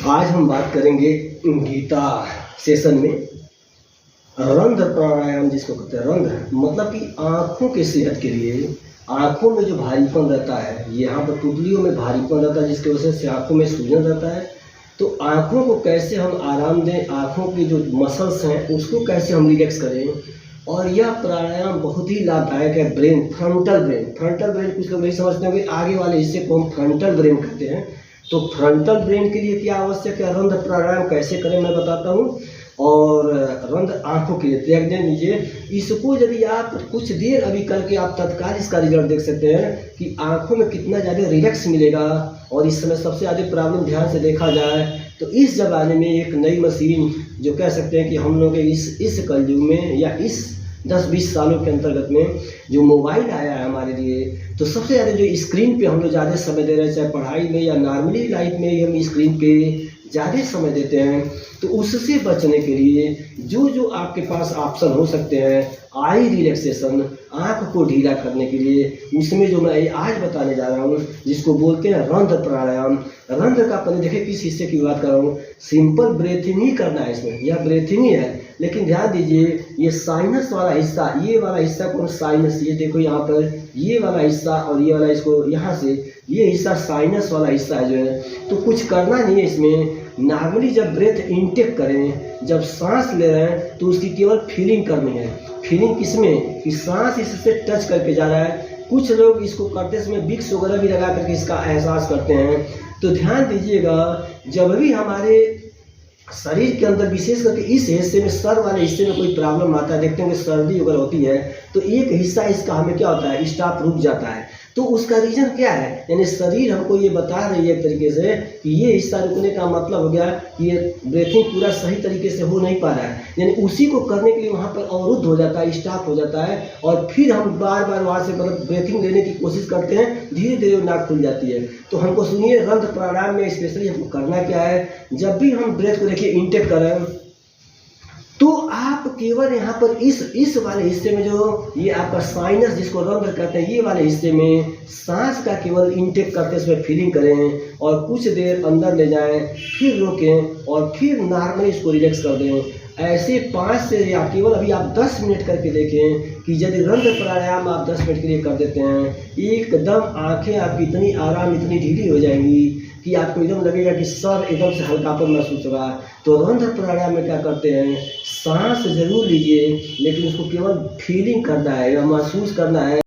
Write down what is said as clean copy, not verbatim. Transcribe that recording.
आज हम बात करेंगे गीता सेशन में रंध्र प्राणायाम, जिसको कहते हैं रंध्र, मतलब कि आँखों के सेहत के लिए। आँखों में जो भारीपन रहता है, यहाँ पर पुतलियों में भारीपन रहता है, जिसकी वजह से आँखों में सूजन रहता है। तो आँखों को कैसे हम आराम दें, आँखों की जो मसल्स हैं उसको कैसे हम रिलैक्स करें। और यह प्राणायाम बहुत ही लाभदायक है। फ्रंटल ब्रेन कुछ लोग नहीं समझते होंगे, आगे वाले हिस्से को हम फ्रंटल ब्रेन कहते हैं। तो फ्रंटल ब्रेन के लिए क्या आवश्यक है, रंध्र प्राणायाम कैसे करें मैं बताता हूँ। और रंध्र आँखों के लिए त्याग दें लीजिए। इसको यदि आप कुछ देर अभी करके आप तत्काल इसका रिजल्ट देख सकते हैं कि आँखों में कितना ज़्यादा रिलैक्स मिलेगा। और इस समय सबसे ज़्यादा प्रॉब्लम ध्यान से देखा जाए तो इस ज़माने में एक नई मशीन, जो कह सकते हैं कि हम लोग इस कलयुग में या इस 10-20 सालों के अंतर्गत में जो मोबाइल आया है हमारे लिए, तो सबसे ज़्यादा जो स्क्रीन पे हम लोग ज़्यादा समय दे रहे हैं, चाहे पढ़ाई में या नॉर्मली लाइफ में ही हम स्क्रीन पे ज़्यादा समय देते हैं। तो उससे बचने के लिए जो आपके पास ऑप्शन हो सकते हैं आई रिलैक्सेशन, आँख को ढीला करने के लिए, उसमें जो मैं आज बताने जा रहा हूँ जिसको बोलते हैं रंध्र प्राणायाम। रंध्र का अपन देखिए किस हिस्से की बात कर रहा हूँ। सिंपल ब्रेथिंग ही करना है इसमें, यह ब्रेथिंग ही है। लेकिन ध्यान दीजिए, ये साइनस वाला हिस्सा, ये वाला हिस्सा कौन साइनस, ये देखो यहाँ पर ये वाला हिस्सा और ये वाला, इसको यहाँ से ये हिस्सा साइनस वाला हिस्सा है जो है। तो कुछ करना नहीं है इसमें। नॉर्मली जब ब्रेथ इनटेक करें, जब सांस ले रहे हैं तो उसकी केवल फीलिंग करनी है। फीलिंग किसमें, कि सांस इससे टच करके जा रहा है। कुछ लोग इसको करते समय विक्स वगैरह भी लगा करके इसका एहसास करते हैं। तो ध्यान दीजिएगा, जब भी हमारे शरीर के अंदर विशेष करके इस हिस्से में, सर वाले हिस्से में कोई प्रॉब्लम आता है, देखते हैं कि सर्दी वगैरह होती है तो एक हिस्सा इसका हमें क्या होता है, स्टॉप रुक जाता है। तो उसका रीजन क्या है, यानी शरीर हमको ये बता रही है एक तरीके से कि ये हिस्सा रुकने का मतलब हो गया कि ये ब्रीथिंग पूरा सही तरीके से हो नहीं पा रहा है। यानी उसी को करने के लिए वहाँ पर अवरुद्ध हो जाता है, स्टॉप हो जाता है। और फिर हम बार बार वहाँ से मतलब ब्रीथिंग लेने की कोशिश करते हैं, धीरे धीरे नाक खुल जाती है। तो हमको सुनिए, रंध्र प्राणायाम में स्पेशली हमको करना क्या है। जब भी हम ब्रेथ को देखिए इनटेक करें तो आप केवल यहाँ पर इस वाले हिस्से में, जो ये आपका साइनस जिसको रंध्र कहते हैं, ये वाले हिस्से में सांस का केवल इनटेक करते समय फीलिंग करें और कुछ देर अंदर ले जाएं, फिर रोकें और फिर नॉर्मली इसको रिलैक्स कर दें। ऐसे 5 से या केवल अभी आप 10 मिनट करके देखें कि यदि रंध्र प्राणायाम आप 10 मिनट के लिए कर देते हैं, एकदम आंखें आपकी इतनी आराम, इतनी ढीली हो जाएंगी कि आपको एकदम लगेगा कि सर एकदम से हल्कापन महसूस होगा। तो रंध्र प्राणायाम में क्या करते हैं, सांस जरूर लीजिए लेकिन उसको केवल फीलिंग करना है या महसूस करना है।